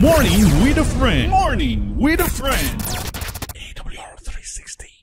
Morning with a friend. Morning with a friend. AWR 360.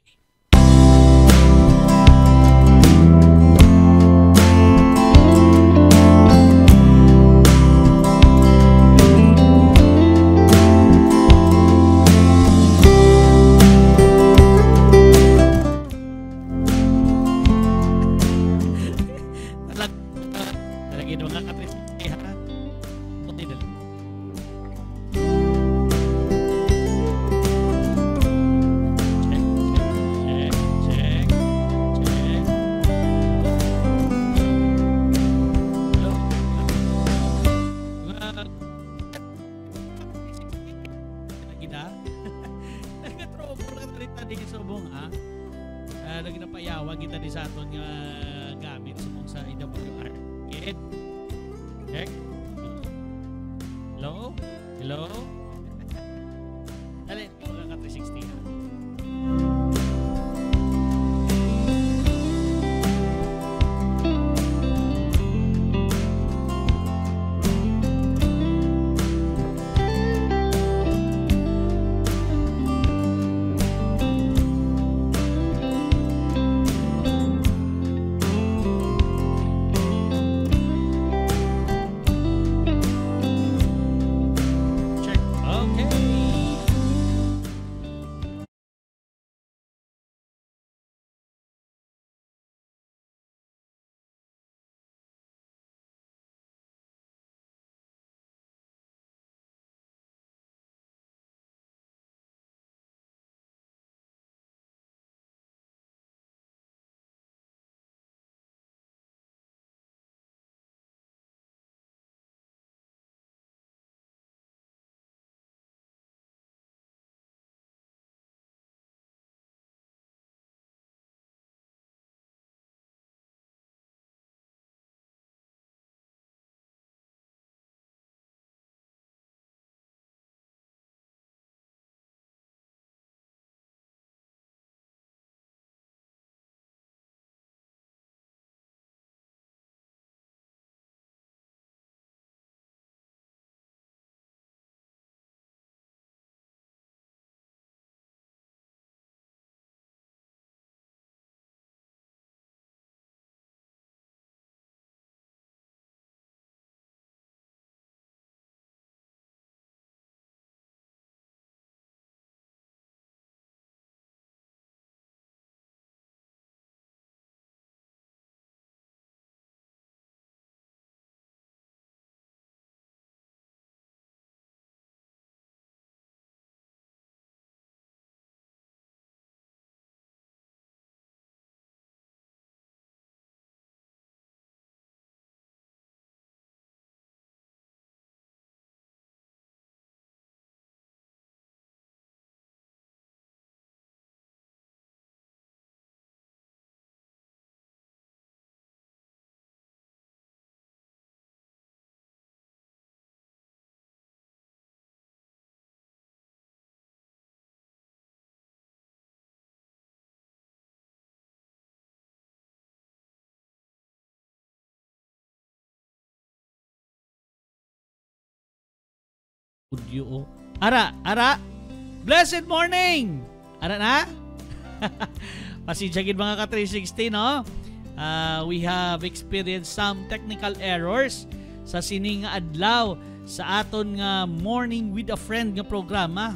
Audio. Ara! Blessed morning! Ara na? Pasidyagin mga ka-360, no? We have experienced some technical errors sa sining adlaw sa aton nga Morning with a Friend nga programa.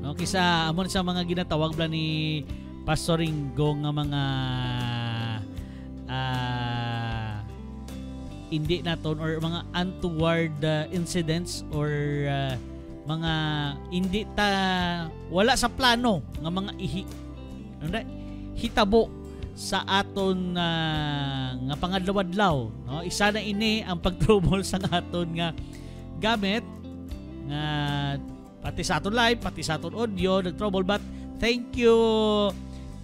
No, kisa amon sa mga ginatawag bla ni Pastor Ringo nga mga hindi naton or mga untoward incidents or mga hindi ta wala sa plano nga mga hitabo sa aton nga pangadlaw-adlaw, no? Isa na ini ang pagtrouble sa aton nga gamit nga pati sa aton live, pati sa aton audio nagtrouble, but thank you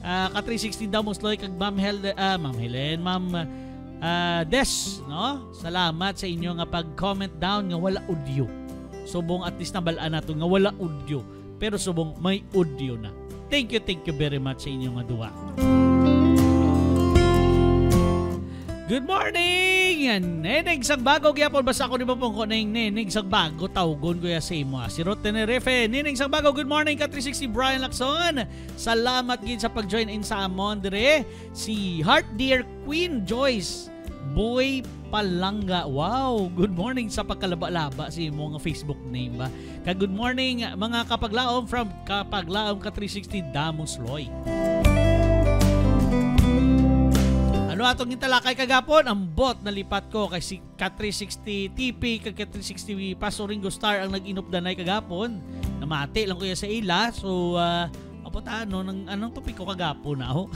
ka 360 daw mosloy kag Ma'am Helen, Ma'am Des, no? Salamat sa inyo nga pag-comment down nga wala audio. Subong at least nabalaan nato nga wala audio, pero subong may audio na. Thank you very much sa inyo nga duwa. Good morning! Nenig sang bago gyapon basta ako ni Bapong ko ning nenig sang bago tawgon ko ya sa imo. Si Ruth Tenerife, nenig sang bago. Good morning ka 360 Brian Lacson. Salamat gid sa pag-join in sa amon dire. Si Heart Dear Queen Joyce Boy Palanga. Wow, good morning sa pagkalaba-laba si imo nga Facebook name ba. Good morning mga kapaglaom from Kapaglaom ka 360 Damusloy. Ano atong gitalakay kagapon? Ang bot na lipat ko kay si Ka360 TP kay Ka360 Pastor Ringo Star ang nag-inupdanay kagapon. Namati lang ko ya sa ila. So apotano ng anong topiko kagapon na ako.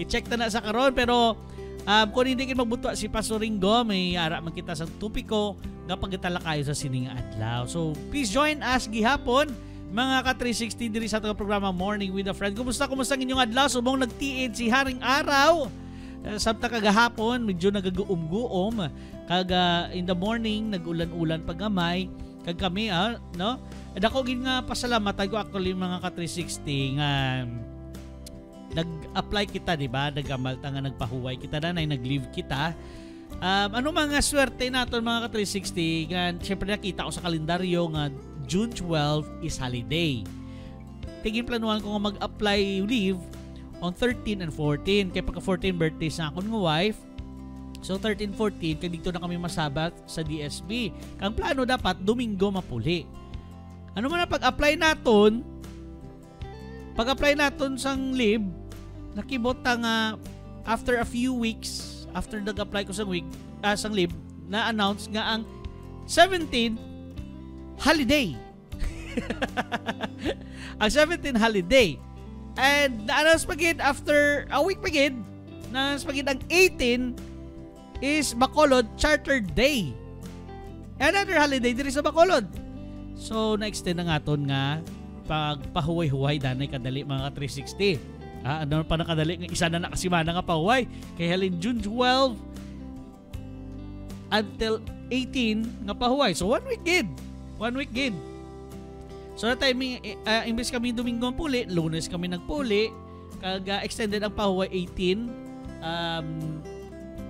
I-check na sa karon pero kung hindi kin magbuto si Pastor Ringo, may ara man kita sa topiko nga paggitalakayo sa sining adlaw. So please join us gihapon mga ka-360 diri sa atong programa Morning with a Friend. Kumusta ang inyong adlaw? Subong nagtiid si Haring Araw. Sabta kagahapon, medyo nagaguom-guom. In the morning, nag-ulan-ulan pagamay. Kag kami, no? Dako gid nga pasalamatan ko actually mga ka-360 nga nag-apply kita, di ba? Nagamalta nga nagpahuway kita na nag-leave kita. Ano mga swerte naton mga ka-360? Nga, syempre nakita ko sa kalendaryo nga June 12 is holiday. Tigin planuhan ko nga mag-apply leave on 13 and 14. Kaya pagka 14 birthdays na ako ng wife. So 13, 14, kaya dito na kami masabat sa DSB. Kang plano dapat, Domingo mapuli. Ano man na pag-apply naton? Pag-apply naton sang leave, nakibot nga after a few weeks, after nag-apply ko sang leave, na-announce nga ang 17 holiday. Ang 17 holiday. And na-announce pagid after a week pagid, na-announce pagid ang 18 is Bacolod Charter Day. Another holiday diri sa Bacolod. So na-extend na ngaton nga pagpahuway-huway danay kadali mga 360. Ano pa nakadali nga isa na nakasimana nga pahuway kay halin June 12 until 18 nga pahuway. So 1 week gid. 1 week gid. So na timing imbes kami Domingo puli, Lunes kami nagpuli, kag extended ang pahuway 18.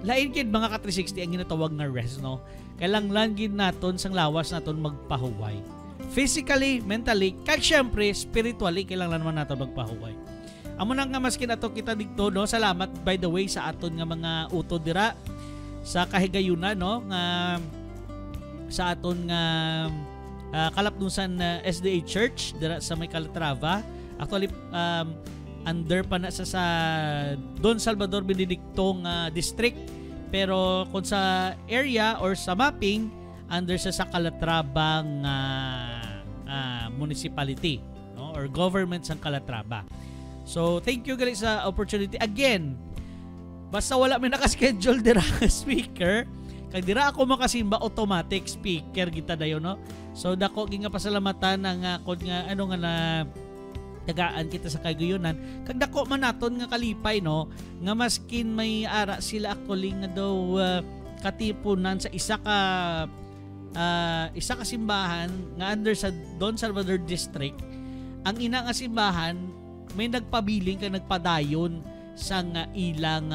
Lain gid mga ka-360 ang ginatawag nga rest, no. Kailangan gid naton sang lawas naton magpahuway. Physically, mentally, kag syempre spiritually kailangan naman naton magpahuway. Amo nang nga maskin ato kita dito, no. Salamat by the way sa aton nga mga utod dira sa kahigayunan, no, nga sa aton nga kalapnusan SDA Church dira sa may Calatrava. Actually under pa na sa Don Salvador Benedictong district, pero kung sa area or sa mapping under sa Calatrava municipality, no, or government sa Calatrava. So thank you guys sa opportunity again. Basta wala may naka-schedule dira speaker, kag dira ako makasimba automatic speaker kita dayon, no. So dako ginga pasalamatan nga kod nga ano nga na tagaan kita sa kagayunan, kag dako man naton nga kalipay, no, nga maskin may ara sila actually nga daw katipunan sa isa ka simbahan nga under sa Don Salvador District. Ang ina nga simbahan may nagpabiling kag nagpadayon sa ilang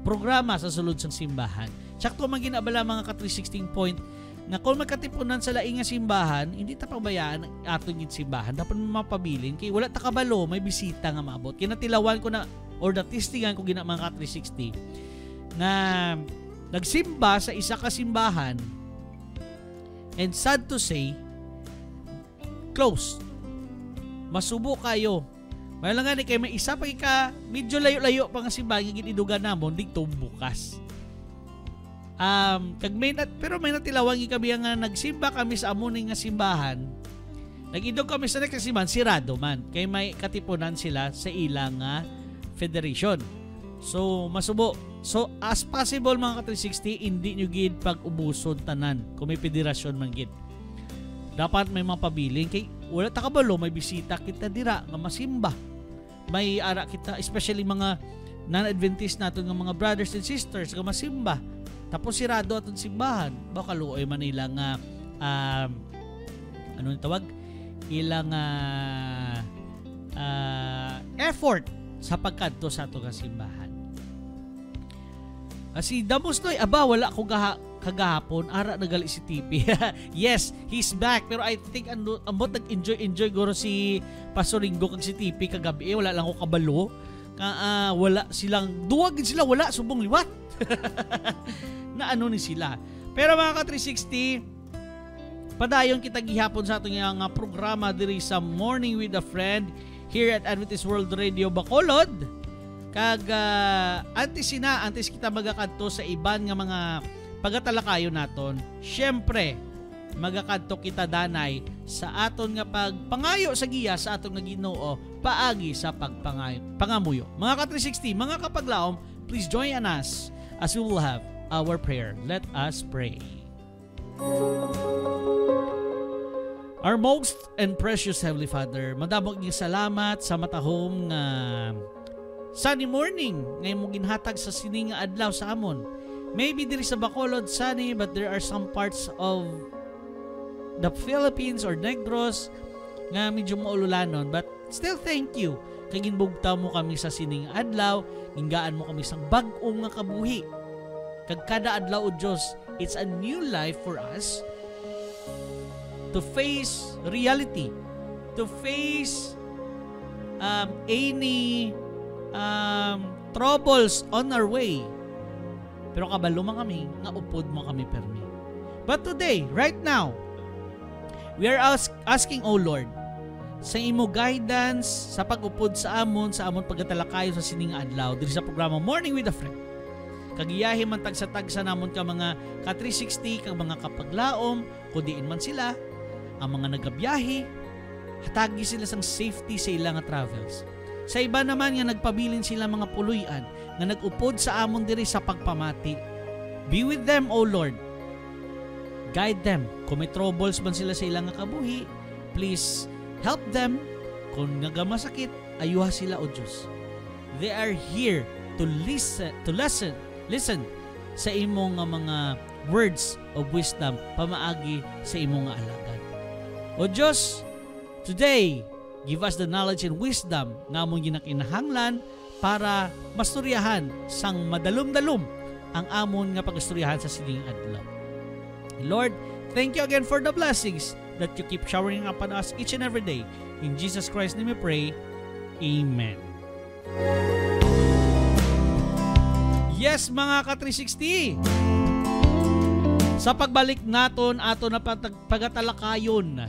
programa sa sulod sang simbahan. Sakto man ginabala mga ka-316 point nga kung magkatipunan sa laing nga simbahan, hindi ta pabayaan ang atong gid simbahan. Dapat mapabilin kay wala ta kabalo, may bisita nga maabot. Kinatilawan ko na or natistingan ko gina mga ka-360 na nagsimba sa isa ka simbahan, and sad to say, closed. Masubo kayo. May lang nga kay may isa pa ka medyo layo-layo pa nga simbahan nga ginidugan namon dito bukas. Pero may natilawang kami nga nagsimba kami sa amuning nga simbahan. Nag-idog kami sa next simbahan, sirado man. Kay may katipunan sila sa ilang federation. So, masubo. So, as possible mga ka-360, hindi nyo gid pag-ubuson tanan kung may federasyon man gid. Dapat may mapabiling. Kay wala ta kabalo, may bisita kita dira nga masimba. May ara kita, especially mga non-Adventist nato nga mga brothers and sisters nga masimba. Tapos sirado atong simbahan, baka luoy man ilang ano yung tawag? Ilang effort sa pagkadto sa atong simbahan. Si Damustoy, wala ko kagahapon, ara nagali si Tipi. Yes, he's back. Pero I think ambot nag-enjoy guro si Pastor Ringo kag si Tipi kagabi. Wala lang ko kabalo. Wala silang, duwag sila, wala, subong liwat. Na ano ni sila. Pero mga ka-360, padayon kita gihapon sa atong nga programa diri sa Morning with a Friend here at Adventist World Radio Bacolod. Kag antes kita magakadto sa iban nga mga pagatalakayo naton. Syempre, magakadto kita danay sa aton nga pagpangayo sa giya sa aton nga Ginoo paagi sa pangamuyo. Mga ka-360, mga kapaglaom, please join us as we will have our prayer. Let us pray. Our most and precious Heavenly Father, madamog ng salamat sa matahom nga sunny morning ngayon mo ginhatag sa sining nga adlaw sa amon. Maybe diri sa Bacolod sunny, but there are some parts of the Philippines or Negros nga medyo maululanon, but still thank you kay ginbugtaw mo kami sa sining adlaw, gingaan mo kami sang bag-o nga kabuhi. Kag kada adlaw o Dios, it's a new life for us to face reality, to face any troubles on our way. Pero kabalo man kami, nga upod mo kami permi. But today, right now, we are asking, O Lord, sa imo guidance sa pag-upod sa amon pagkatalakayo sa sining adlaw diri sa programa Morning with a Friend. Kagiyahi man tagsa-tagsa namon ka mga ka-360 kag mga kapaglaom, kudiin man sila ang mga nagabiyahe, hatagi sila sang safety sa ilang travels. Sa iba naman nga nagpabilin sila mga puluyan nga nag-upod sa amon diri sa pagpamati. Be with them, O Lord. Guide them. Kung may troubles man sila sa ilang kabuhi, please help them. Kung nagamasakit, ayuha sila, O Diyos. They are here to listen sa imong mga words of wisdom pamaagi sa imong alagad. O Diyos, today, give us the knowledge and wisdom nga among ginakinahanglan para masturyahan sang madalom-dalom ang amon nga pagasturyahan sa sining adlaw. Lord, thank you again for the blessings that you keep showering upon us each and every day. In Jesus Christ's name we pray. Amen. Yes, mga ka-360, sa pagbalik naton ato na pagatalakayon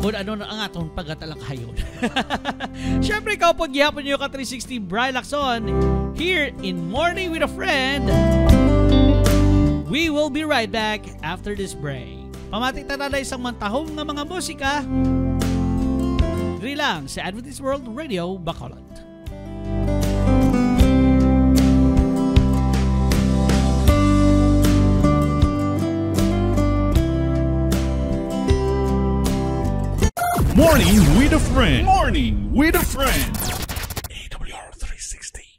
kung ano na ang atong pagatalakayon. Siyempre, ikaw po gihapon nyo ka-360 Brian Lacson here in Morning with a Friend. We will be right back after this break. Pamati talalay isang mantahong ng mga musika. Diri lang sa Adventist World Radio Bacolod. Morning with a Friend. Morning with a Friend. AWR 360.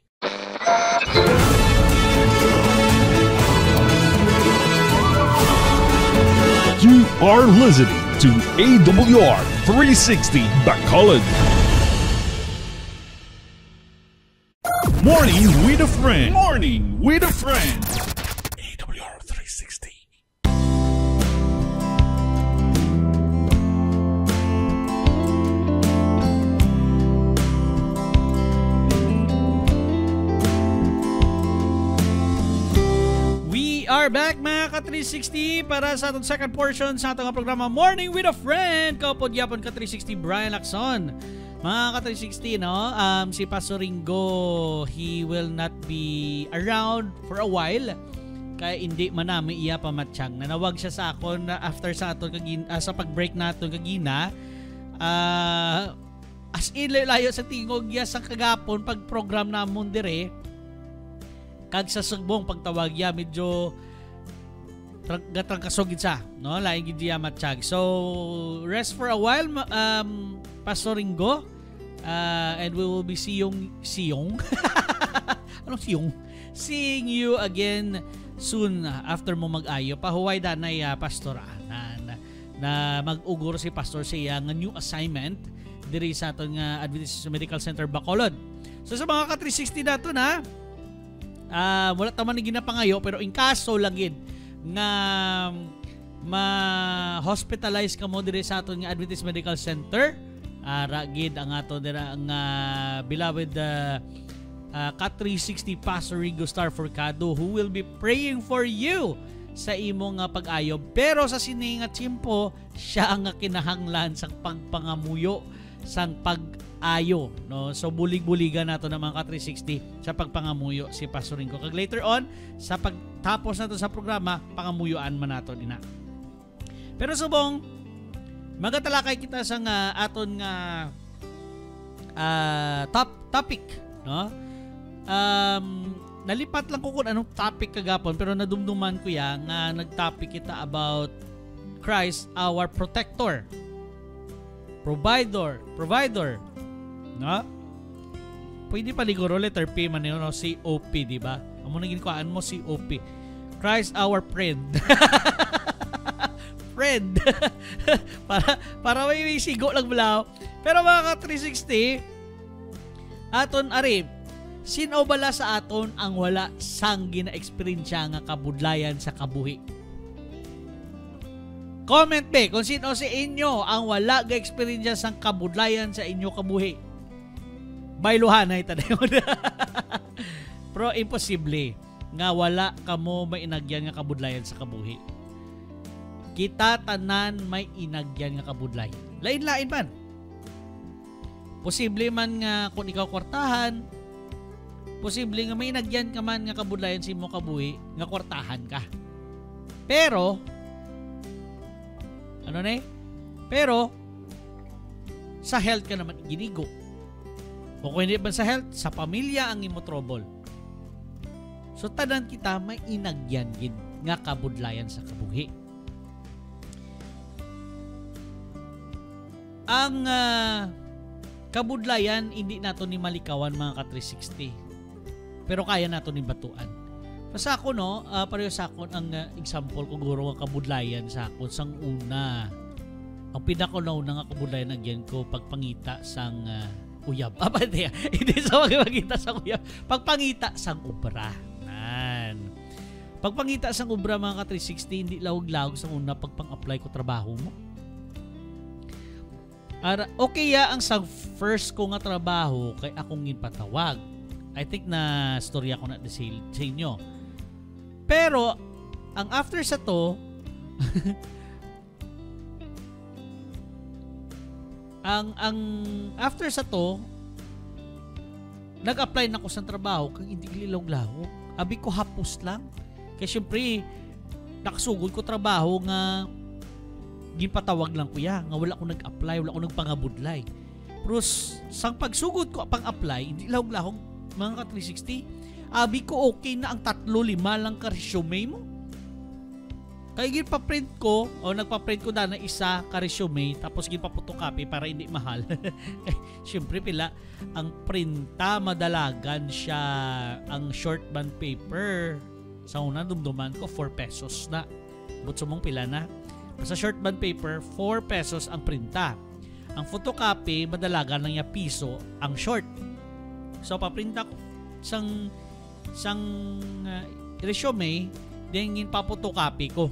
You are listening to AWR 360 Bacolod. Morning with a Friend. Morning with a Friend. AWR 360. We are back mga ka-360 para sa atong second portion sa atong programa Morning with a Friend. Kaupod yapon ka-360 Brian Lacson. Mga ka-360, no? Si Pastor Ringo, he will not be around for a while. Kaya hindi man namin iya pamatsyang. Nanawag siya sa akon after sa aton sa pag-break naton kagina. As in layo sa tingog ya sa kagapon pag-program namon dire. Kag sa sugbong pagtawag ya medyo gatrangkasogid sa, no? Laing gid ya matsyag. So rest for a while, Pastor Ringo. And we will be seeing you again soon after mo mag-ayo. Pahuway danay pastor na mag-uguro si pastor siya nga new assignment diri sa aton nga Adventist Medical Center Bacolod. So sa mga ka-360 nato na, wala taman ni ginapangayo pero in kaso lagid nga ma-hospitalize ka mo dire sa aton nga Adventist Medical Center, ragid ang ato dira nga beloved ka-360 Pastor Rigo Star Forcado who will be praying for you sa imong pag-ayo. Pero sa sini nga tiyempo, siya ang kinahanglan sa pagpangamuyo sang pag-ayo, no? So bulig-buligan nato ng mga ka-360 sa pagpangamuyo si Pastor Rigo. Kag later on sa pagtapos nato sa programa, pangamuyuan man nato dina. Pero subong magatalakay kita sa nga aton nga topic, no? Nalipat lang ko kung anong topic kagapon pero nadumduman ko ya nga nagtopic kita about Christ our protector, provider, no? Pwede pa liguro letter P man yun, no? COP, di ba? Amo naging kuan mo COP, Christ our friend. Friend. para may sigo lang balaw. Pero mga ka-360, aton ari, sino bala sa aton ang wala sang gina-experience nga kabudlayan sa kabuhi? Comment be kung sino sa inyo ang wala ga-experience sang kabudlayan sa inyo kabuhi. Bailuhan na itadayon. Pero imposible nga wala kamo may inagyan nga kabudlayan sa kabuhi. Kita tanan may inagyan nga kabudlay. Lain-lain man. Posible man nga kung ikaw kwartahan, posible nga may inagyan ka man nga kabudlayan sa imo kabuhi, nga kwartahan ka. Pero Pero sa health ka naman ginigo. O kung hindi man sa health, sa pamilya ang imo trouble. So tanan kita may inagyan gid nga kabudlayan sa kabuhi. Ang kabudlayan hindi nato ni malikawan mga ka-360. Pero kaya nato ni batuan. Sa ako no, pareho sa akon ang example ko guro nga kabudlayan sa akon sang una. Ang pinakauna nga kabudlayan agyan ko pagpangita sang uyab. Hindi sa pagpangita sang uyab, pagpangita sang ubra. Pagpangita sang ubra mga ka-360 hindi lawag-lawag sa una pagpang-apply ko trabaho mo. Okay ya ang sa first ko nga trabaho kay akong ginpatawag. I think na storya ko na sa inyo. Pero ang after sa to ang after sa to nag-apply na ko sa trabaho kag hindi lilaw-law. Abi ko hapos lang. Kaya syempre nakasugod ko trabaho nga gipatawag lang ko ya nga wala ko nag-apply, wala ko nagpangabudlay. Pero sang pagsugod ko pang-apply, hindi lahog-lahog mga ka-360. Abi ko okay na ang 3-5 lang ka resume mo. Kaya ginpa-print ko o nagpa-print ko na isa ka resume tapos ginpa-photocopy para hindi mahal. Siyempre pila ang printa madalagan siya ang short band paper. Sa una dumduman ko 4 pesos na. Butso mong pila na. Sa short band paper, 4 pesos ang printa. Ang photocopy, madalaga lang niya piso ang short. So, paprinta ko sang resume, then papotocopy ko.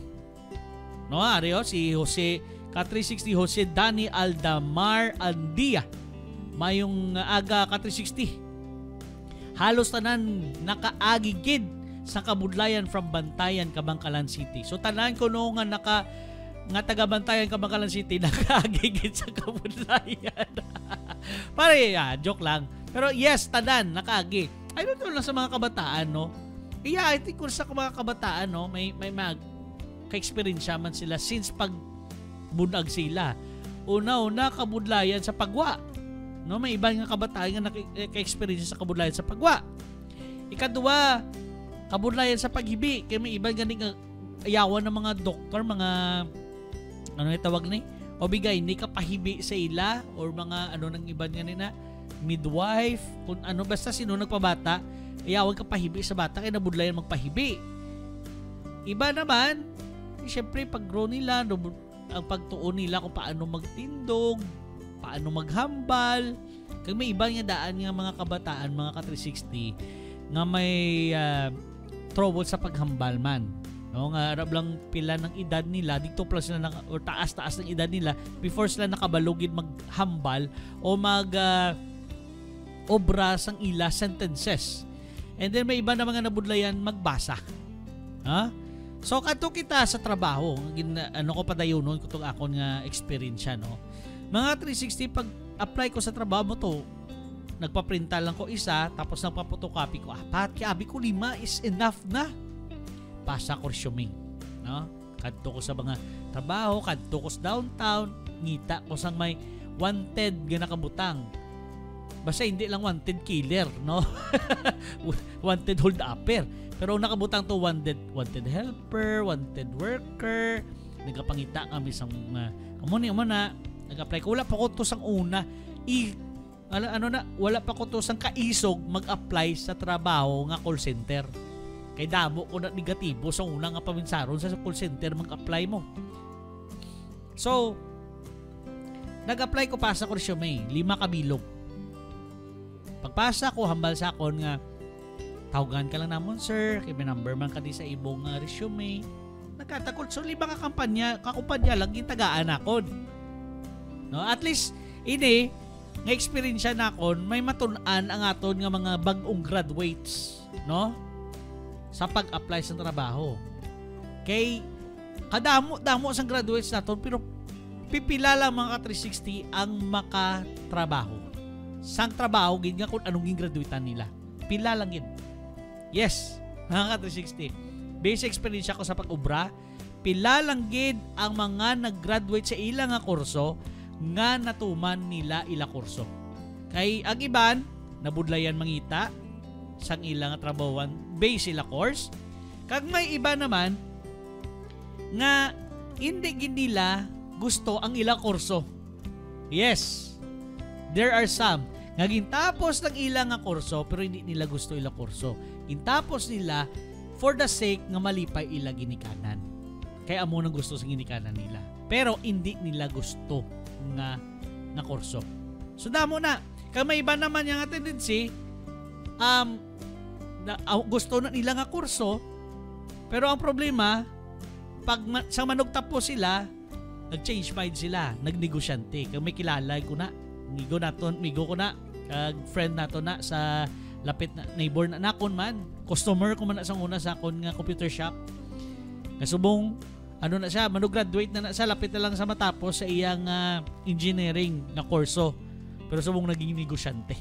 No, ariyo, si Jose, ka-360 Jose Dani Aldamar Aldia. Mayong aga ka-360. Halos tanan nakaagigid sa kabudlayan from Bantayan, Kabangkalan City. So, tanan ko no nga taga-Bantayan, Kabangkalan City nakaagigid sa kabudlayan. Pare, joke lang. Pero yes, tanan nakaagi. I don't know lang sa mga kabataan, no? Yeah, I think kung sa mga kabataan, no, may ka-experience man sila since pag bunag sila. Una-una kabudlayan sa pagwa. No, may ibang nga kabataan nga naka-experience sa kabudlayan sa pagwa. Ikaduwa, kabudlayan sa paghibi. Kaya may ibang ganing ayawan ng mga doktor, mga ano tawag ni? O bigay ni kapahibi sa ila or mga ano nang iban nga nina midwife, kung ano basta sino nagpabata, ayawan kapahibi sa bata kaya nabudlayan magpahibi. Iba naman, syempre pag-grow nila, ang pagtuon nila kung paano magtindog, paano maghambal, Kag may iba nga daan nga mga kabataan, mga ka-360 nga may trouble sa paghambal man. No, nga arab lang pila ng edad nila dito plus sila or taas-taas ng edad nila before sila nakabalugid maghambal o obra sang ila sentences. And then may iba na mga nabudlayan magbasa. Ha? So kadto kita sa trabaho, ano ko padayonon ko tong akon nga experience no. Mga 360 pag apply ko sa trabaho mo to, nagpa-printa lang ko isa tapos nagpa-photocopy ko apat, kaya abi ko 5 is enough na. Pasa ko resume, no? Kadto ko sa mga trabaho, kadto ko sa downtown, ngita ko sang may wanted nga nakabutang. Basta hindi lang wanted killer, no? Wanted hold upper. Pero nakabutang to wanted helper, wanted worker. Nagapangita kami sa amo na nag-apply ko. Wala pa ko to sang una. Wala pa ko to sang kaisog mag-apply sa trabaho nga call center. Kay damo ko na negatibo sa una nga paminsaron sa call center mag-apply mo. So, nag-apply ko pa sa resume, 5 kabilog. Pagpasa ko, hambal sa akon nga, tawagan ka lang namon sir, kay may number man ka di sa ibong resume. Nagkatakot, so 5 kakumpanya lang gintagaan akon. No, at least, ini, nga experience na akon, may matun-an ang aton nga mga bagong graduates, no? Sa pag-apply sa trabaho. Kay kadamo sang graduates naton pero pipila lang mga 360 ang makatrabaho. Sang trabaho gid nga kung anong graduatean nila. Pila lang gid. Yes, mga 360. Basic experience ako sa pag-ubra, pila lang gid ang mga nag-graduate sa ilang nga kurso nga natuman nila ila kurso. Kay ang iban nabudlayan mangita sang ilang trabawan base sila course. Kag may iba naman nga hindi gid nila gusto ang ilang kurso. Yes. There are some nga gintapos ng ilang nga kurso pero hindi nila gusto ilang kurso. Gintapos nila for the sake nga malipay ila ginikanan. Kaya amo nang gusto sa ginikanan nila. Pero hindi nila gusto nga kurso. So damo na. Kag may iba naman yang tendency gusto na nila nga kurso pero ang problema pag sa manugtapos sila nag-change mind sila, nagnegosyante. Kag may kilala ko na migo ko na kag friend nato na sa lapit na neighbor na nakon man, customer ko man na sang una sa akon nga computer shop. Kasubong na siya, graduate na sa lapit na lang sa matapos sa iyang engineering na kurso. Pero subong naging negosyante.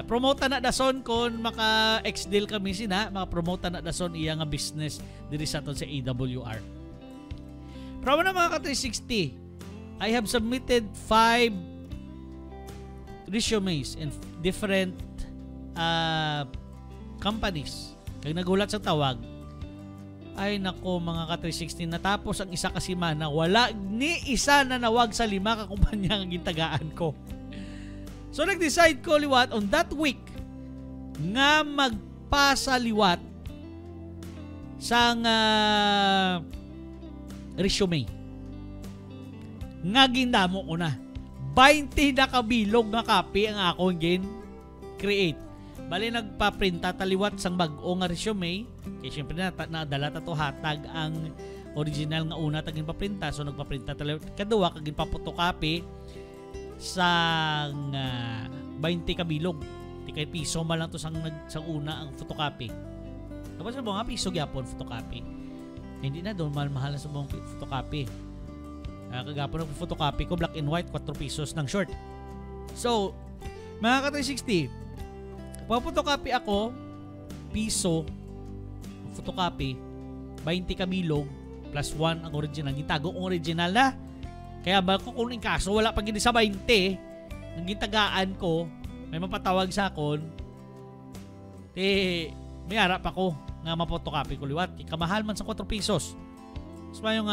Promote na dason kon maka-ex-deal kami sina, maka-promote na dason iya nga business diri sa aton sa AWR. Pero na mga ka-360, I have submitted 5 resumes in different companies. Kag nagulat sa tawag, ay nako mga ka-360, natapos ang isa ka semana, wala ni isa na nawag sa 5 ka kumpanya nga gitagaan ko. So nag-decide ko liwat on that week nga magpasaliwat sang resume. Nga gindamo ko na. 20 na kabilog nga copy ang akong create. Bali nagpa-print taliwat sang bag-o nga resume. Kaya syempre nadala ta to hatag ang original nga una tagin pa-printa. So nagpa-print taliwat kaduwa kag photocopy sang 20 kabilog. Tikay piso man lang to sang una ang photocopy. Tapos sa mga piso gyapon photocopy. Hindi na doon mahal na sa mga photocopy. Kagapon ng photocopy ko black and white 4 pesos ng short. So mga ka-360, pa-photocopy ako piso photocopy 20 kabilog plus 1 ang original. Gitago ang original na. Kaya ba ko kung in kaso wala pag hindi sa 20 ng gitagaan ko, may mapatawag sa akon, may harap ako nga mapotocopy ko liwat. Kamahal man sa 4 pesos. So yung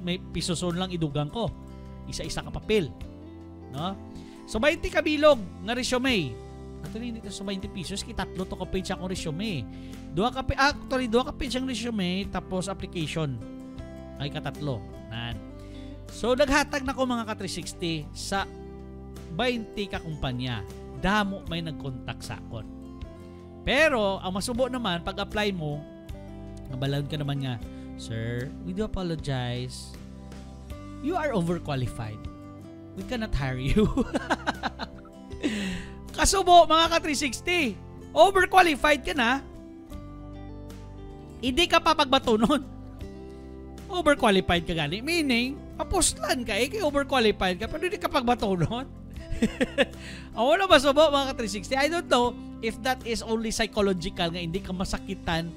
may pisoson lang idugang ko. Isa-isa ka papel. No? So 20 kabilog nga resume. Actually, dito sa 20 pesos, kitatlo to ka page akong resume. 2 ka page ang resume, tapos application. Ay katatlo. So naghatag na ko mga ka-360 sa 20 ka kumpanya. Damo may nag-contact sa akon. Pero, ang masubo naman, pag-apply mo, nabalon ka naman nga, Sir, we do apologize. You are overqualified. We cannot hire you. Kasubo, mga ka-360. Overqualified ka na. Hindi ka pa pagbato nun. Overqualified ka gani. Meaning, apostlan ka kay overqualified ka, pero hindi ka pagbato nun. Ako na ba subo, mga ka-360? I don't know if that is only psychological nga hindi ka masakitan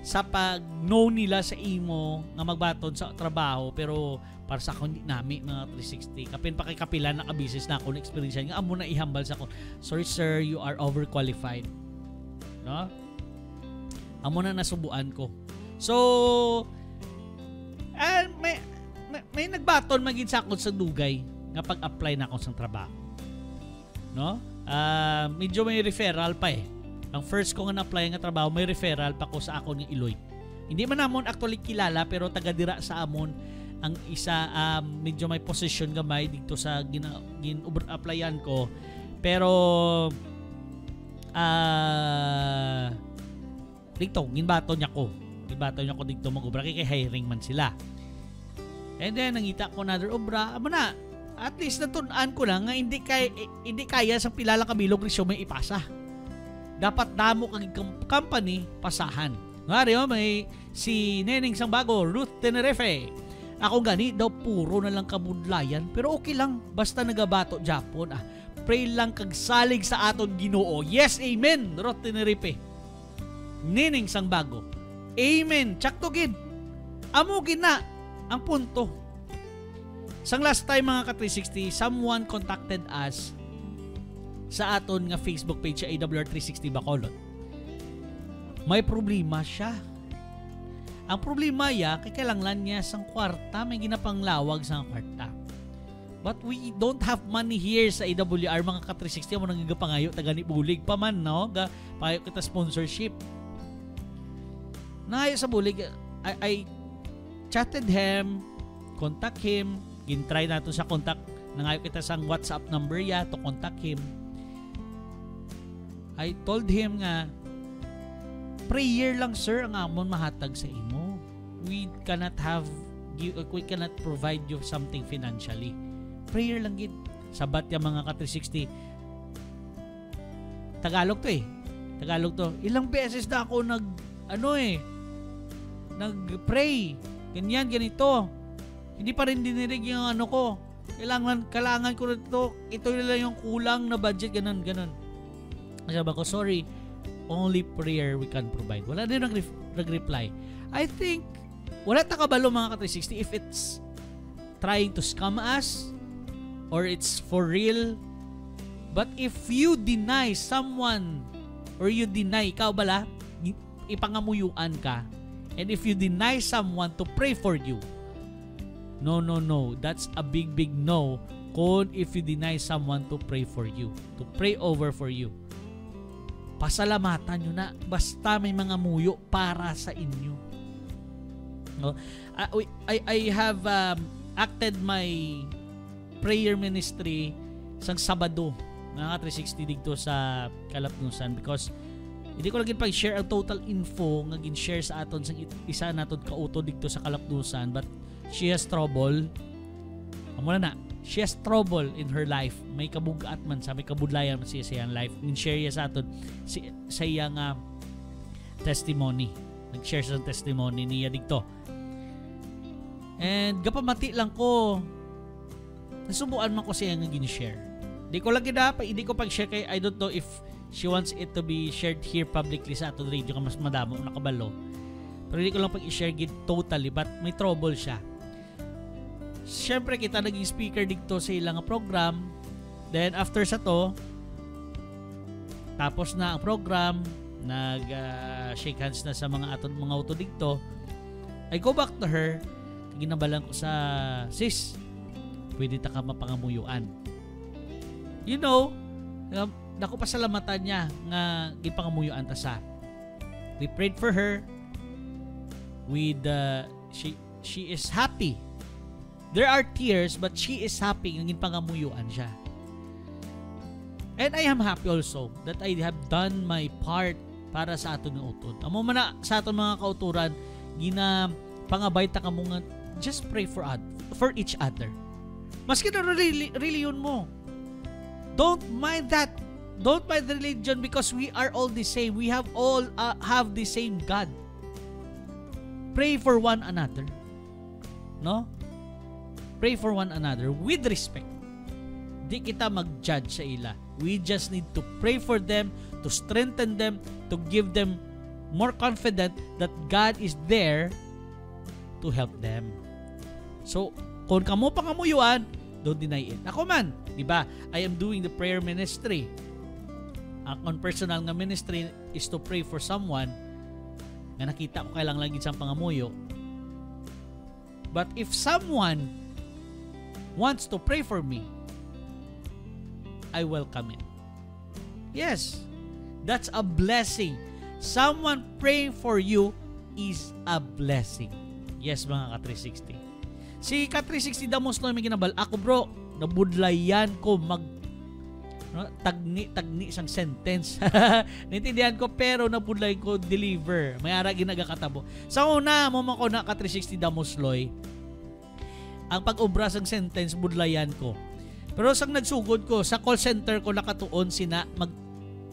sa pag-know nila sa imo nga magbaton sa trabaho, pero para sa ako hindi nami, mga 360. Kapin pa kay kapila na ka-business na ako na experience nga amo na ihambal sa ako. Sorry sir, you are overqualified. No? Amo na nasubuan ko. So, may nagbaton maging sa ako sa dugay nga pag-apply na ako sa trabaho. No? Medyo may referral pa eh. Ang first ko nga na-apply nga trabaho, may referral pa ko sa ako ng Iloy. Hindi man namon actually kilala, pero taga-dira sa amon ang isa, medyo may position gamay dito sa gin-applyan ko. Pero dito, ginbato niya ko dito mag-ubra kay hiring man sila. And then nangita ko another obra, amo na, at least natunan ko na nga hindi kaya sa pilala kabilog resume ipasa. Dapat damo kag company pasahan. Ngari may si Neneng Sambago, Ruth Tenerife. Ako gani daw puro na lang kabudlayan, pero okay lang basta nagabato Japon. Pray lang kag salig sa aton Ginoo. Yes, amen. Ruth Tenerife. Neneng Sambago. Amen. Tsakto gid. Amo gina ang punto. Sang last time, mga ka-360, someone contacted us sa aton nga Facebook page sa AWR360 Bacolod. May problema siya. Ang problema niya, kay kailangan niya sang kwarta, may ginapanglawag sa kwarta. But we don't have money here sa AWR, mga ka-360, mo nangigapangayo, tagani bulig pa man, no? Payo kita sponsorship. Nangayo sa bulig, I chatted him, contact him, gin-try nato sa contact, nangayo kita sang WhatsApp number ya to contact him. I told him nga, prayer lang sir ang amon mahatag sa imo. We cannot provide you something financially. Prayer lang gid. Sabat ya mga ka-360. Tagalog to. Ilang beses na ako nag-pray. Ganito. Hindi pa rin dinirig yung ko. Kailangan ko nito. Ito lang yung kulang na budget, ganun. Sabi ko, sorry, only prayer we can provide. Wala din nag-reply. I think, wala takabalo mga ka-360 if it's trying to scam us or it's for real. But if you deny someone or you deny, ikaw bala, ipangamuyuan ka. And if you deny someone to pray for you, no. That's a big no. Kung if you deny someone to pray for you, to pray over for you, pasalamatan nyo na. Basta may mga muyo para sa inyo. No? I have acted my prayer ministry sang Sabado, mga 360 dito sa Kalapnusan, because hindi ko lagi pag-share ang total info nga gin-share sa aton sa isa naton kauto dito sa Kalapnusan, but she has trouble. She has trouble in her life. May kabugat man sa may kabudlayan man siya sa iyang life. Gin-share niya sa aton sa iyang testimony. Nag-share sa testimony niya dito. And gapamati lang ko, nasubuan man ko siya nga gin-share. Hindi ko pag-share kay, I don't know if she wants it to be shared here publicly sa aton radio ka mas madamo nakabalo. Pero hindi ko lang pag-i-share gid totally, but may trouble siya. Siyempre kita naging speaker dito sa ilang program. Then after sa to, tapos na ang program, nag-shake hands na sa mga auto dito. I go back to her, ginabalan ko sa, sis, pwede ta ka mapangamuyuan. You know, dako pasalamatan niya nga gipangamuyuan ta sa. We prayed for her. With she is happy. There are tears, but she is happy ng pangamuyuan siya. And I am happy also that I have done my part para sa aton ng utod. Amo man na sa aton mga kauturan, gina pangabay ta kamo nga just pray for each other. Maski na reliyon mo. Don't mind that. Don't mind the religion because we are all the same. We have all have the same God. Pray for one another. No? Pray for one another with respect. Di kita mag-judge sa ila. We just need to pray for them, to strengthen them, to give them more confident that God is there to help them. So, kung kamo pangamuyuan, don't deny it. Ako man, di ba? I am doing the prayer ministry. Ang personal nga ministry is to pray for someone nga nakita ko kailang lagi siyang pangamuyo. But if someone wants to pray for me, I welcome it. Yes, that's a blessing. Someone praying for you is a blessing. Yes, mga ka-360. Si ka-360 damos no may ginabal. Ako bro, nabudlayan ko tagni sang sentence. Naintindihan ko pero nabudlayan ko deliver. May ara ginagakatabo. Sa una, mo man ko na ka-360 damos loy. Ang pag-obra sang sentence budlayan ko. Pero sang nagsugod ko, sa call center ko nakatuon sina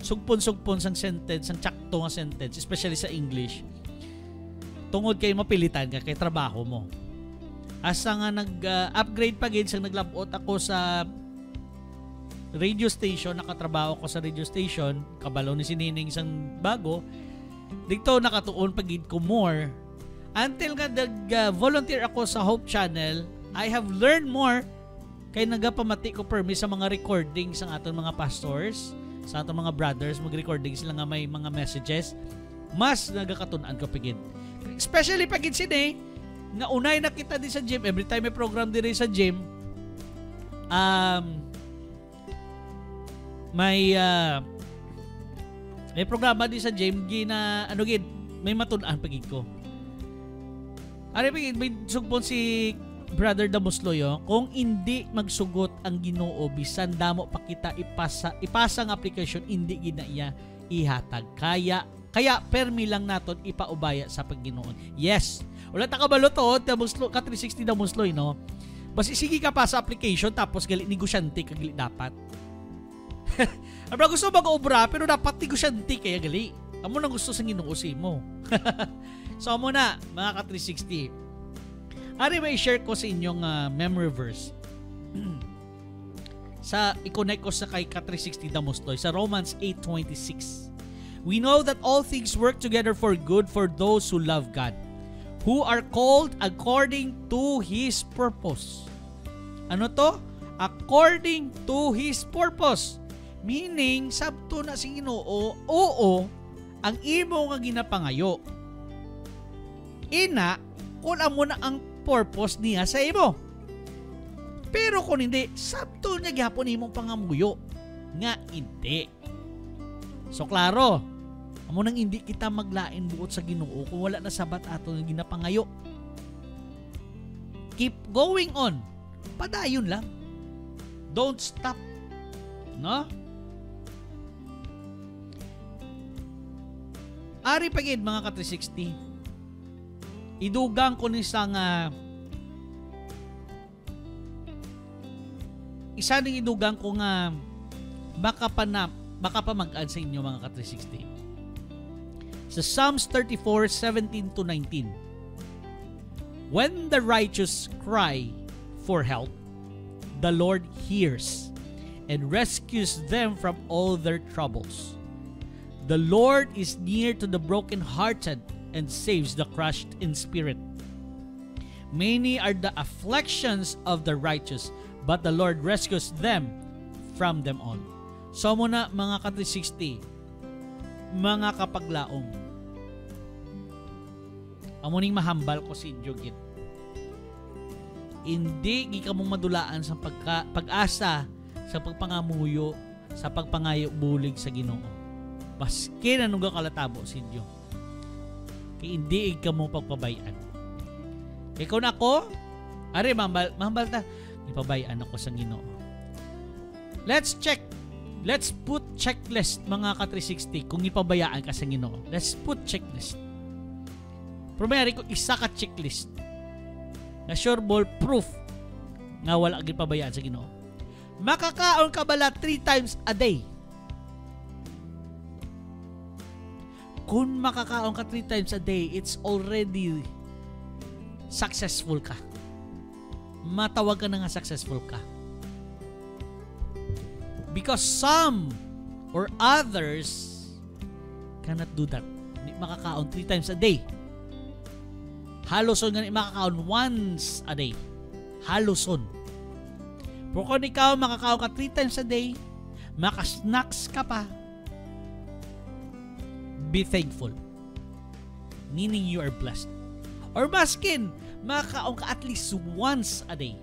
sugpon-sugpon sang sentence, sang tsakto nga sentence, especially sa English. Tungod kay mapilitan ka kay trabaho mo. Asa nga nag-upgrade pa gid sang naglabot ako sa radio station, nakatrabaho ko sa radio station, kabalo ni sinining sang bago. Dito nakatuon pa gid ko more until nga volunteer ako sa Hope Channel. I have learned more kay nagapamati ko permis sa mga recordings ng aton mga pastors, sa aton mga brothers, mag-recording sila nga may mga messages. Mas nagakatunan ko pagid. Especially pagid sini nga unay nakita din sa gym, every time may program din sa gym, may programa din sa gym gina may matunan pagid ko. Ari pagid may sugpon si Brother Damusloyo, kung hindi magsugot ang Ginoo bisan damo pa kita ipasa ang application, hindi gina iya ihatag. Kaya permi lang naton ipaubaya sa Panginoon. Yes. Wala ta kabalo to, ka 360 Damusloy no. Basta sige ka pa sa application tapos gali negosyante kag dapat. Abra gusto mag-obra pero dapat negosyante kaya gali. Amo nang gusto sa Ginoo mo. So amo na mga ka 360. Ari may share ko sa inyong memory verse. I-connect ko sa kay ka-360 Damusloy sa Romans 8:26. We know that all things work together for good for those who love God, who are called according to His purpose. Ano to? According to His purpose. Meaning, sabto na si Ginoo, oo, ang imo nga ginapangayo. Ina, kung amo na ang purpose niya sa imo. Pero kung hindi, sabto niya gihapon imong pangamuyo. Nga hindi. So klaro, amo nang hindi kita maglain buot sa Ginoo kung wala na sabat ato nga ginapangayo. Keep going on. Padayon lang. Don't stop. No? Ari pagid mga ka-360. Idugang ko ni sa nga isa ning idugang ko nga baka pa mag-add sa inyo mga ka-360. Sa Psalms 34:17-19. When the righteous cry for help, the Lord hears and rescues them from all their troubles. The Lord is near to the brokenhearted and saves the crushed in spirit. Many are the afflictions of the righteous, but the Lord rescues them from them all. So muna mga ka-360, mga kapaglaong, amuning mahambal ko si Jugit. Hindi gi ka mong madulaan sa pag-asa sa pagpangamuyo, sa pagpangayo bulig sa Ginoo. Maski na nung kalatabo si Diyo. Kaya hindi ka mo pagpabayaan. Kaya kung ako, ari, mahambal ta, ipabayaan ako sa Ginoo. Let's check Let's put checklist mga ka-360 kung ipabayaan ka sa Ginoo. Let's put checklist. Primary ko isa ka checklist na sure ball proof nga wala gyud pabayaan sa Ginoo. Makakaon ka bala 3 times a day? Kung makakaon ka 3 times a day, it's already successful ka. Matawag ka na nga successful ka. Because some or others cannot do that. Hindi makakaon 3 times a day. Haloson nga makakaon once a day. Haloson. Pero kung ikaw makakaon ka 3 times a day, makasnacks ka pa, be thankful. Meaning you are blessed. Or maskin, makakaon ka at least once a day.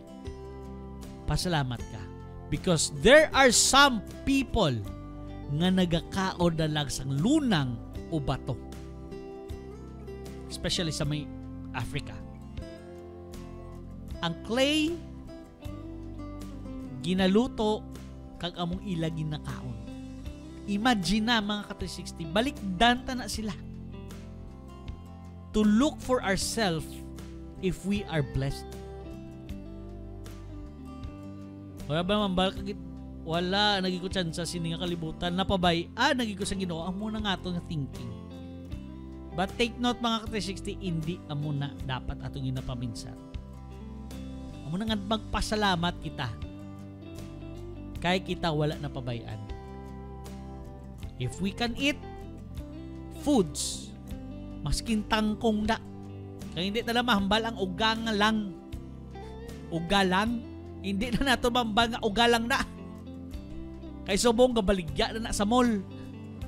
Pasalamat ka. Because there are some people nga nagakaon na lang sang lunang o bato. Especially sa may Africa. Ang clay ginaluto kag among ila ginakaon. Imagine na mga ka-360, balikdan ta na sila. To look for ourselves if we are blessed. Wala ba mambalkagit? Wala, naging ko tsansa sini nga kalibutan. Napabay, naging ko sa Ginoo, amo na nga ito nga thinking. But take note mga ka-360, hindi amo na dapat atong ginapaminsan. Amo na nga magpasalamat kita. Kaya kita wala na pabayaan. If we can eat foods, maskin tangkong da. Kaya hindi na mahambal ang ugang lang. Ugalang. Hindi na nato mambal nga ugalang na. Kay subong gabaligya na sa mall.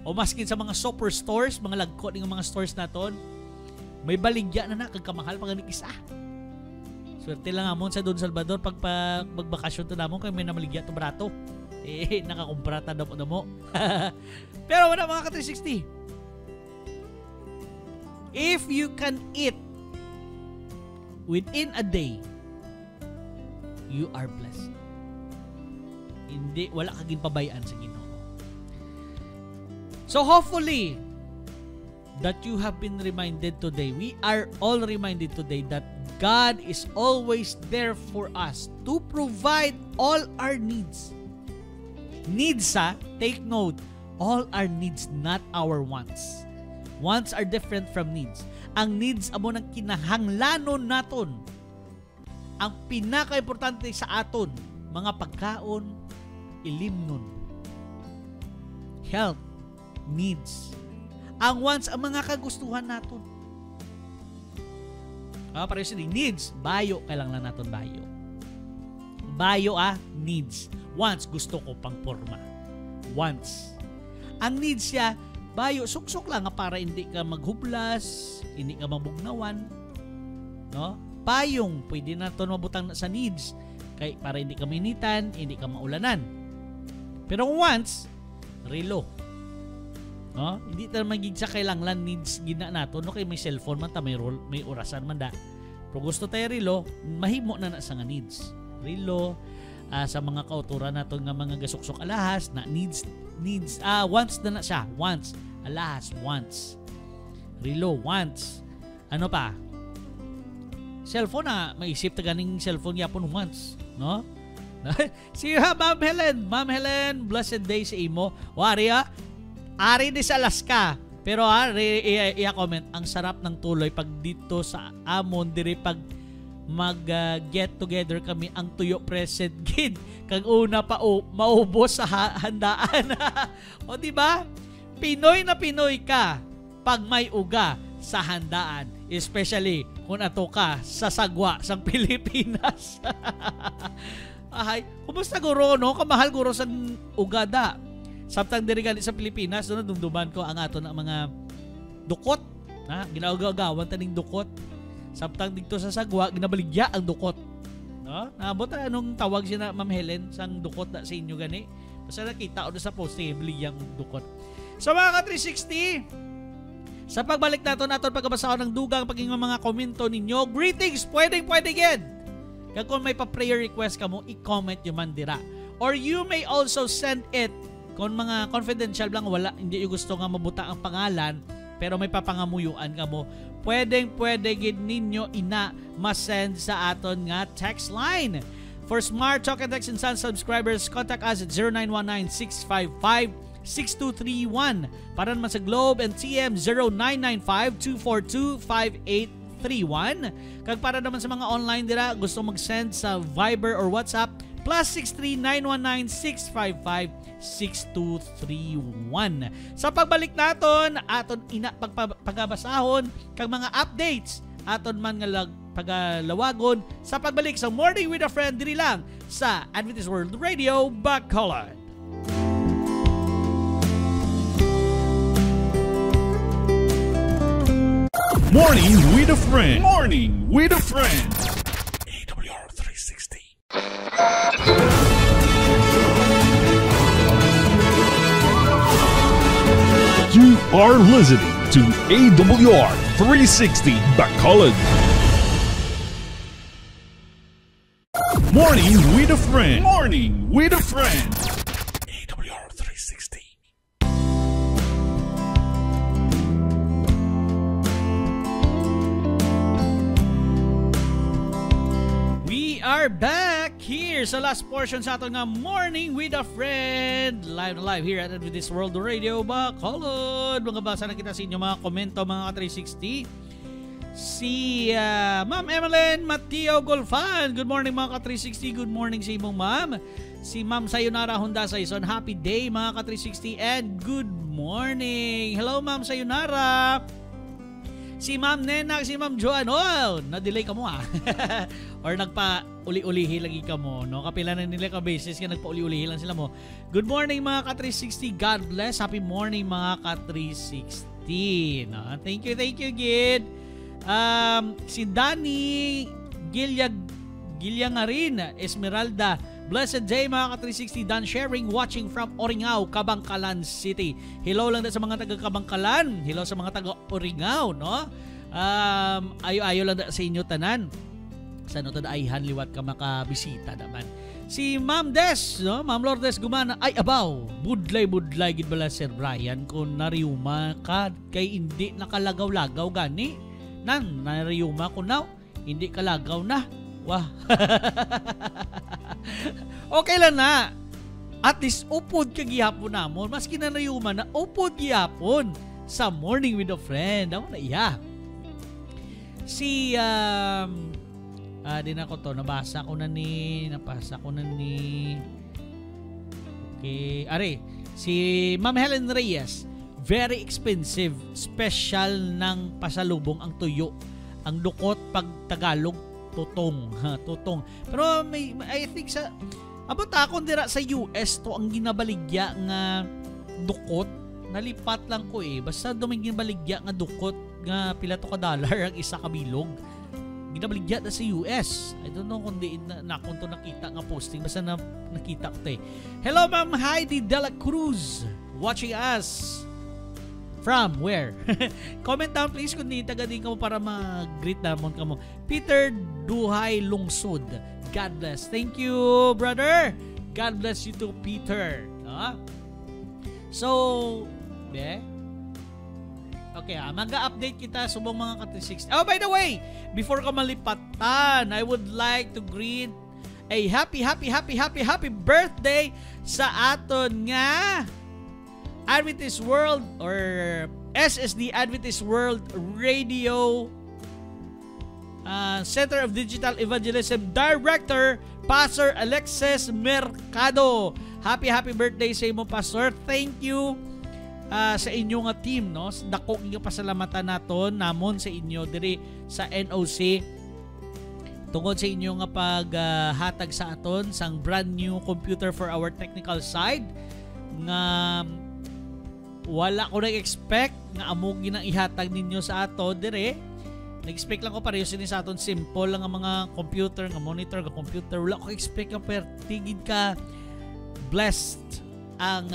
O maskin sa mga superstores, mga lagko ng mga stores naton, may baligya na kag kamahal pag isa. Swerte lang amon sa Don Salvador pag magbakasyon to namon kay may namaligya to barato. Nakakumpra ta daw mo. Pero wala mga ka-360. If you can eat within a day, you are blessed. Hindi, wala kaging pabayaan sa Ginoo. So hopefully that you have been reminded today, we are all reminded today that God is always there for us to provide all our needs. Needs, take note, all our needs, not our wants. Wants are different from needs. Ang needs amo nang kinahanglanon naton. Ang pinaka-importante sa aton, mga pagkaon, ilimnon. Health, needs. Ang wants, ang mga kagustuhan naton. Pareho sila, needs, bayo, kailangan lang naton bayo. Bayo, needs. Wants, gusto ko pang porma. Wants. Ang needs siya, bayo, suksok lang para hindi ka maghublas, hindi ka mabugnawan. No? Payong, pwede na ito mabutang sa needs. Kay, para hindi ka mainitan, hindi ka maulanan. Pero wants, relo. No? Hindi tayo magiging sa kailangan needs gina nato. No? Kay may cellphone man ta, may orasan man da. Pero gusto tayo relo, mahimo na sa nga needs. Relo, sa mga kauturan nato nga mga gasuksok alahas na needs, wants na siya. Wants, alahas, wants. Relo, wants. Ano pa? Cellphone maisip ta ganing cellphone yapon once, no? See you, Ma'am Helen, blessed day sa imo. Wari ari di sa Alaska. Pero i-comment, ang sarap ng tuloy pag dito sa amon diri pag mag-get together kami ang tuyo present gid. Kag una pa maubos sa handaan. O di ba? Pinoy na Pinoy ka pag may uga sa handaan, especially kung ato ka sa sagwa sang Pilipinas. Ay, kumusta guro no? Kamahal guro sa ugada. Samtang diri gani sa Pilipinas, no, dumduman ko ang ato na mga dukot, ginagawan taning dukot. Samtang dito sa sagwa, ginabaligya ang dukot. No? Naabot na anong tawag siya na Ma'am Helen sang dukot na sa inyo gani. Basta nakita ko sa post, baligya ang dukot. So mga ka-360, sa pagbalik natin pagkabasa ng dugang paging mga komento ninyo, greetings, pwede yan. Kaya kung may pa-prayer request ka mo, i-comment yung mandira. Or you may also send it kung mga confidential lang, wala, hindi yung gusto nga mabuta ang pangalan, pero may papangamuyuan ka mo, pwede gid ninyo ina masend sa aton nga text line. For Smart Talk and Text and Sound subscribers, contact us at 0919-655-6231. Para naman sa Globe and TM, 0995-242-5831. Kag para naman sa mga online dira, gusto mag-send sa Viber or WhatsApp, +63 919 655 6231. Sa pagbalik naton, aton ina pagpagabasahon kag mga updates aton man nga pagalawagon sa pagbalik sa Morning with a Friend diri lang sa Adventist World Radio Bacolod. Morning with a Friend. Morning with a Friend. AWR 360. You are listening to AWR 360 Bacolod. Morning with a Friend. Morning with a Friend. AWR 360. We are back here sa last portion sa ato nga Morning with a Friend. Live na live here at Adventist World Radio Bacolod. Mga basa na kita sa inyo mga komento mga ka-360. Si Ma'am Emeline Mateo Golfan. Good morning mga ka-360. Good morning sa imong ma'am. Si Ma'am Sayonara Honda Saison. Happy day mga ka-360 and good morning. Hello Ma'am Sayonara. Si Ma'am Nena, si Ma'am Joan. Oh, na-delay ka mo or nagpa-uli-ulihi lagi ka mo. No? Kapila na nila ka basis ka nagpa-uli-ulihi lang sila mo. Good morning mga ka-360. God bless. Happy morning mga ka-360. No? Thank you Gid. Si Danny Gilyangarin Esmeralda, blessed day mga ka-360. Dan sharing, watching from Oringao, Kabangkalan City. Hello lang sa mga taga Kabangkalan, hello sa mga taga Oringao, no? Ayo lang sa inyo tanan. Sa no tada ayhan liwat ka makabisita naman. Si Ma'am Des, no? Ma'am Lourdes Gumana, ay abaw, budlay gid bala Sir Brian kung nariuma ka kay hindi nakalagaw-lagaw gani. Nariyuma ko now, hindi kalagaw na. Wah. Okay lang na. At least upod ka gihapon namon. Maski na nariyuma na, upod gihapon sa Morning with a Friend. Ako na iya. Si, din ako to, napasa ko na ni. Okay. Are, si Ma'am Helen Reyes. Very expensive, special ng pasalubong ang tuyo. Ang dukot pag Tagalog, tutong. Tutong. Pero I think sa abot akong dira sa US to ang ginabaligya nga dukot. Nalipat lang ko basta duming ginabaligya nga dukot nga pila to ka dollar ang isa ka bilog. Ginabaligya na sa US. I don't know kung di na kung to nakita nga posting. Basta nakita ko Hello Ma'am Heidi Dela Cruz. Watching us. From where? Comment down please kung di taga din ka mo para mag-greet namon ka mo. Peter Duhay Lungsod. God bless. Thank you, brother. God bless you too, Peter. So, okay, mag-update kita subong mga ka-360. Oh, by the way, before ka malipatan, I would like to greet a happy birthday sa aton nga Adventist World or SSD Adventist World Radio Center of Digital Evangelism Director Pastor Alexis Mercado. Happy birthday sa imo Pastor. Thank you sa inyo nga team, no? Dako nga pasalamatan naton namon sa inyo diri sa NOC tungod sa inyo nga paghatag sa aton sang brand new computer for our technical side nga wala ko nag-expect nga amog ginang ihatag ninyo sa ato dire. Nag-expect lang ko pareho sini sa aton simple lang ang mga computer, nga monitor, nga computer. Wala ko expect nga pertigid ka blessed ang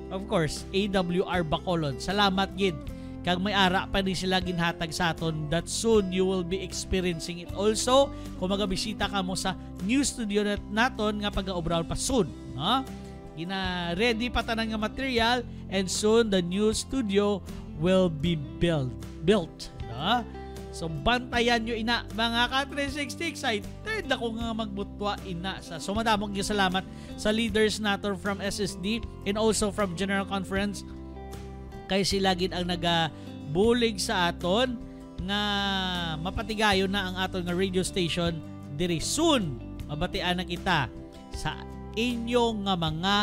of course AWR Bacolod. Salamat gid. Kag may ara pa din sila ginhatag sa aton that soon you will be experiencing it also kung magabisita ka mo sa new studio naton nga pag-obral pa soon, no? ready pa tanan nga material, and soon the new studio will be built. No? So bantayan nyo ina mga ka-360. Excited ako nga magbutwa ina sa. So madamong yung salamat sa leaders nato from SSD and also from General Conference, kay sila gid ang nagabulig sa aton nga mapatigayon na ang aton nga radio station diri soon. Mabatian na kita sa inyong nga mga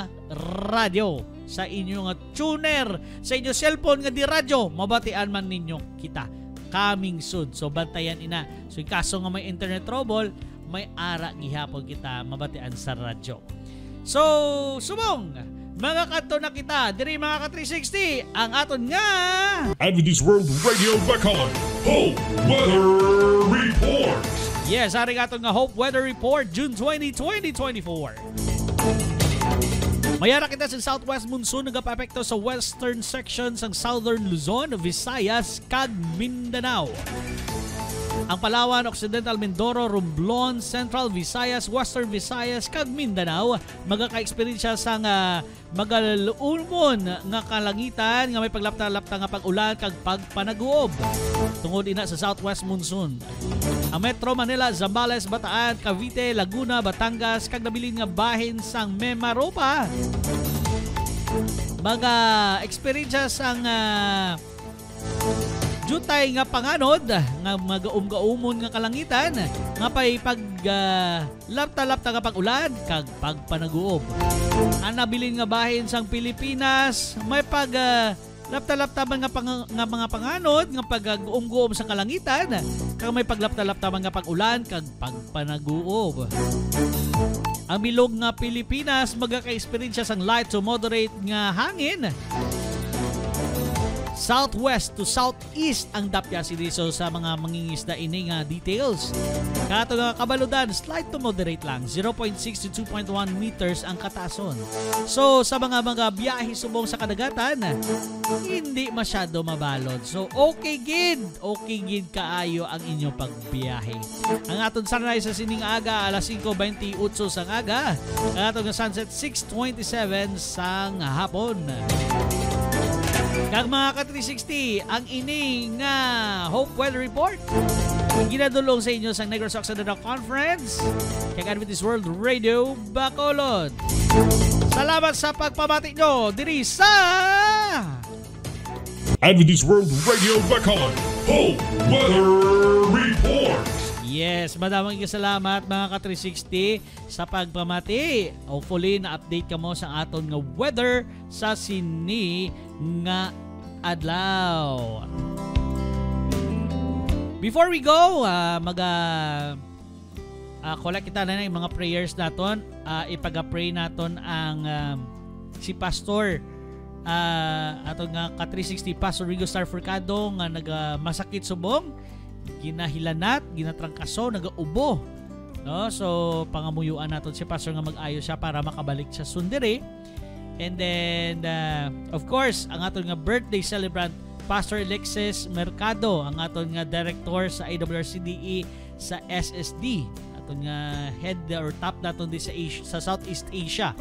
radyo, sa inyong nga tuner, sa inyong cellphone nga di radyo, mabatian man ninyo kita coming soon. So bantayan ina. So in kaso nga may internet trouble, may ara gihapon kita mabatian sa radyo. So subong mga kanto na kita diri mga ka-360 ang aton nga Adventist World Radio Bacolod Hope Weather Report. Yes, aring aton nga Hope Weather Report June 20, 2024. Mayara kita sa southwest monsoon nagapapekto sa western section sang southern Luzon, Visayas, kag Mindanao. Ang Palawan, Occidental Mindoro, Romblon, Central Visayas, Western Visayas, kag Mindanao magaka-eksperyensya sa magaluumon nga kalangitan nga may paglapta-lapta nga pag-ulan kag pagpanaguob tungod ina sa southwest monsoon. Ang Metro Manila, Zambales, Bataan, Cavite, Laguna, Batangas kag nabilin nga bahin sang Mimaropa maga-eksperyensya sang jutay nga panganod nga magaum-gaumon nga kalangitan nga pay pag lapta-lapta nga pag-ulan kag pagpanaguob. Ang nabilin nga bahin sang Pilipinas may pag lapta-lapta man nga mga panganod nga pag-guom-guom sa kalangitan kag may paglapta-lapta man nga pag-ulan kag pagpanaguob. Ang bilog nga Pilipinas magaka-eksperyensya sang light to moderate nga hangin. Southwest to southeast ang dapya siliso sa mga mangingisda ini nga details. Kato nga kabaludan, slight to moderate lang, 0.6 to 2.1 meters ang katason. So sa mga biyahe subong sa kadagatan, hindi masyado mabalod. So okay gid kaayo ang inyong pagbiyahe. Ang aton sunrise sa sining aga alas 5:28 sang aga. Ang aton nga sunset 6:27 sang hapon. Kag mga ka-360, ang ini nga Hope Weather Report ginadulong sa inyo sa Negros Occidental Conference kag Adventist World Radio Bacolod. Salamat sa pagpamati nyo diri sa Adventist World Radio Bacolod Hope Weather Report. Yes, madaming salamat mga ka-360 sa pagpamati. Hopefully na-update ka mo sa aton nga weather sa sini nga adlaw. Before we go, collect kita na yung mga prayers naton. Ipag-pray naton ang si Pastor aton nga ka-360 Pastor Rigo Star Furcado nga nagmasakit subong, ginahilanat, ginatrangkaso, nagaubo. No? So pangamuyuan naton si Pastor nga mag-ayo siya para makabalik sa sundere. And then of course, ang aton nga birthday celebrant Pastor Alexis Mercado, ang aton nga director sa AWRCDE sa SSD, aton nga head or top naton di sa Asia, sa Southeast Asia.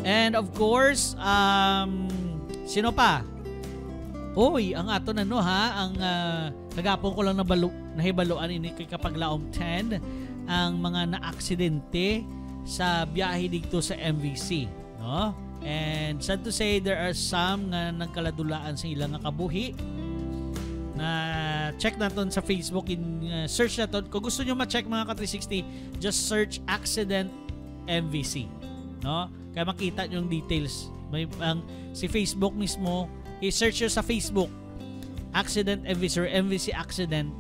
And of course, sino pa? Oy, ang aton ang kagapon ko lang nahibaluan ini kay kapaglaom 10 ang mga naaksidente sa biyahe dito sa MVC, no? And sad to say, there are some nga nagkaladulaan sa ilang nga kabuhi. Na check naton sa Facebook, search naton. Kung gusto niyo ma-check mga ka-360, just search accident MVC, no? Kaya makita niyo yung details. May si Facebook mismo, i-search nyo sa Facebook accident MVC or MVC accident,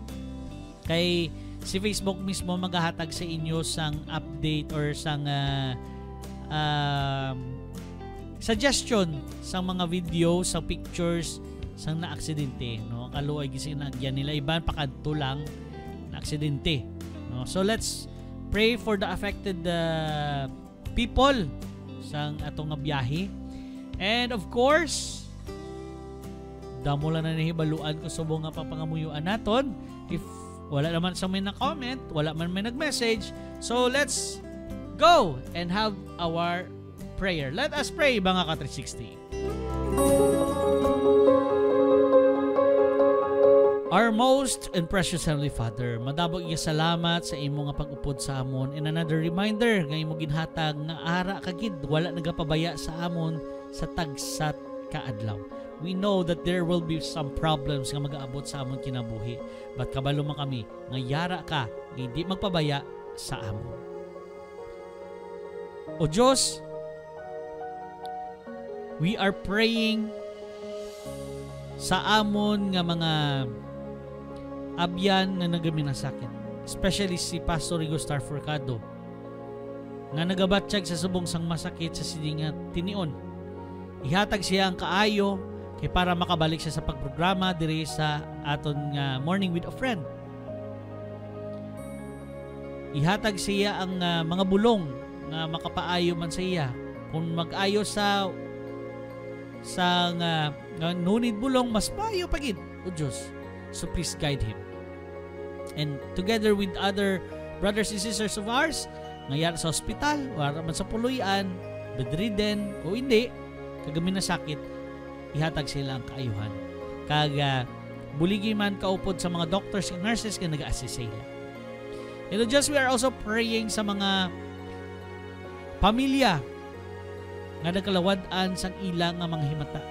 kay si Facebook mismo maghahatag sa inyo sang update or sang suggestion sa mga video, sa pictures sang na-aksidente, no? Kaluoy gising nagyan nila iban pakadto lang na aksidente, no? So let's pray for the affected people sang atong nga biyahe. And of course, damo lang na nahibaluan ko subong nga papangamuyuan naton. If wala naman sa may na-comment, wala man may nag-message, so let's go and have our prayer. Let us pray, mga ka-360. Our most and precious Heavenly Father, madabog iya salamat sa imo nga pag-upod sa amon, and another reminder nga imo ginhatag nga ara kagid wala nagapabaya sa amon sa tagsat kaadlaw. We know that there will be some problems nga mag-aabot sa amon kinabuhi, but kabalo man kami nga yara ka nga hindi magpabaya sa amon. O Diyos, we are praying sa amon nga mga abyan na nagaminasakit, especially si Pastor Rigo Star Forcado nga nagabatsyag sa subong sang masakit sa sininga tinion. Ihatag siya ang kaayo kay para makabalik siya sa pagprograma diri sa aton nga Morning with a Friend. Ihatag siya ang mga bulong nga makapaayo man sa iya. Kung mag-ayo sa nunid bulong, mas payo pagid o Diyos. So please guide him. And together with other brothers and sisters of ours, ngayon sa ospital, wala man sa puluyan, bedridden o hindi, kagamin na sakit, ihatag sila ang kaayuhan. Kaga buligi man kaupod sa mga doctors and nurses nga nag-assist sila. And just we are also praying sa mga pamilya nga nagkalawad-an sang ilang nga mga himata.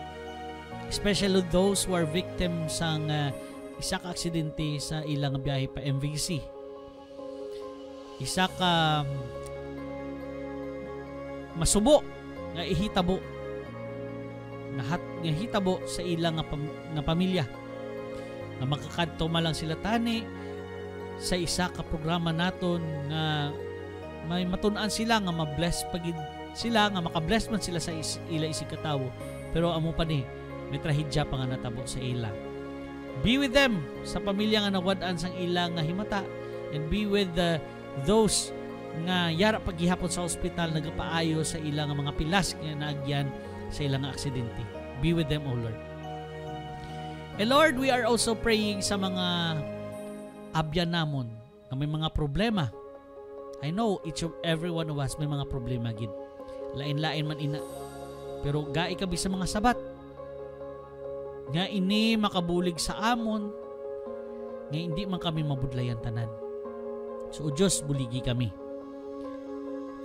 Especially those who are victims sang isa ka aksidente sa ilang biyahe pa MVC. Isa ka masubo nga ihitabo nga hitabo sa ilang nga pamilya nga makakadto man lang sila tani sa isa ka programa naton nga may matun-an sila nga ma-bless pagid sila nga maka-bless man sila sa ila isig katawo, pero amo pa ni may trahedya pa nga natabo sa ila. Be with them sa pamilya nga nawad-an sang ilang nga himata, and be with those nga yara paghihapon sa ospital nagapaayo sa ilang nga mga pilas nga naagyan sa ilang nga aksidente. Be with them, O Lord. And Lord, we are also praying sa mga abyan namon nga may mga problema. I know each of every one of us may mga problema gid. Lain-lain man ina. Pero gai kabi sa mga sabat nga ini makabulig sa amon nga hindi man kami mabudlayan tanan. So Diyos, buligi kami.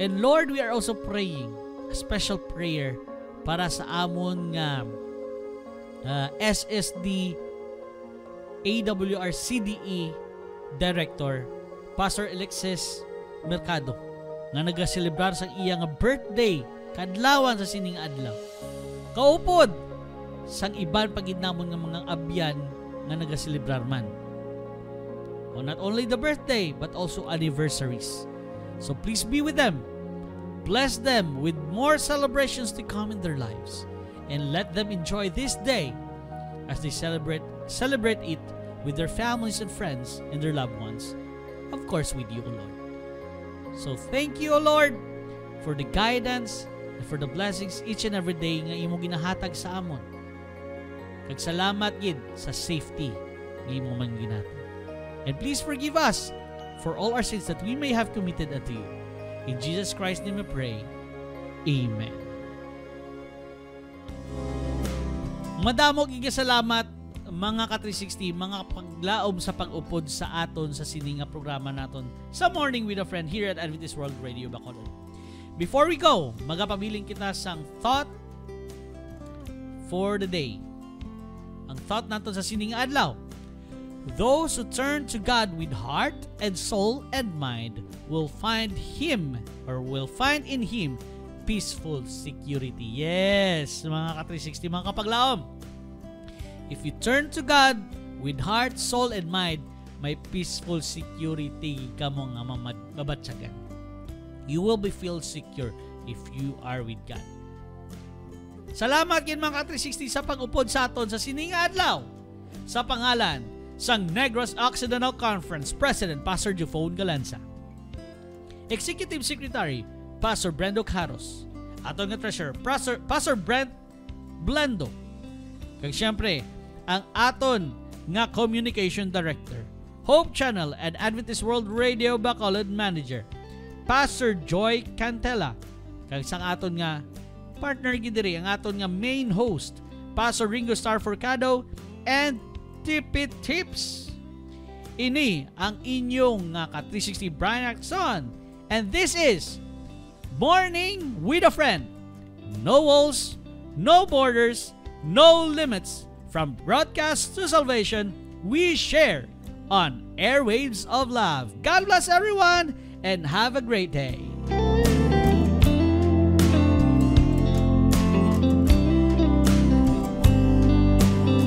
And Lord, we are also praying a special prayer para sa amon nga SSD AWR CDE Director Pastor Alexis Mercado nga nagaselebrar sa iya nga birthday kadlawan sa sining adlaw. Kaupod sang iban pagid namon nga mga abyan nga nagaselebrar man. O not only the birthday but also anniversaries. So please be with them. Bless them with more celebrations to come in their lives, and let them enjoy this day as they celebrate it with their families and friends and their loved ones. Of course with you, O Lord. So thank you, O Lord, for the guidance and for the blessings each and every day nga imo ginahatag sa amon. Kag salamat gid sa safety nga imo man ginhatag. And please forgive us for all our sins that we may have committed unto you. In Jesus Christ's name we pray. Amen. Madamog salamat mga ka-360, mga paglaom sa pag-upod sa aton sa sininga programa naton sa Morning with a Friend here at Adventist World Radio Bacolod. Before we go, magapabiling kita sang thought for the day. Ang thought naton sa sininga adlaw: those who turn to God with heart and soul and mind will find Him, or will find in Him, peaceful security. Yes, mga ka-360, mga kapaglaom. If you turn to God with heart, soul, and mind, may peaceful security ka mo nga mabatsagan. You will be feel secure if you are with God. Salamat kin mga ka-360 sa pag-upod sa aton sa sininga adlaw. Sa pangalan sang Negros Occidental Conference President Pastor Jufone Galanza, Executive Secretary Pastor Brendo Caros, aton nga Treasurer Pastor Brent Blendo, kag syempre ang aton nga Communication Director, Hope Channel and Adventist World Radio Bacolod Manager Pastor Joy Cantela, kag sang aton nga partner gid diri ang aton nga main host, Pastor Ringo Star Forcado and Tipit Tips. Ini ang inyong ka 360 Brian Acson, and this is Morning with a Friend. No walls, no borders, no limits. From broadcast to salvation, we share on airwaves of love. God bless everyone and have a great day.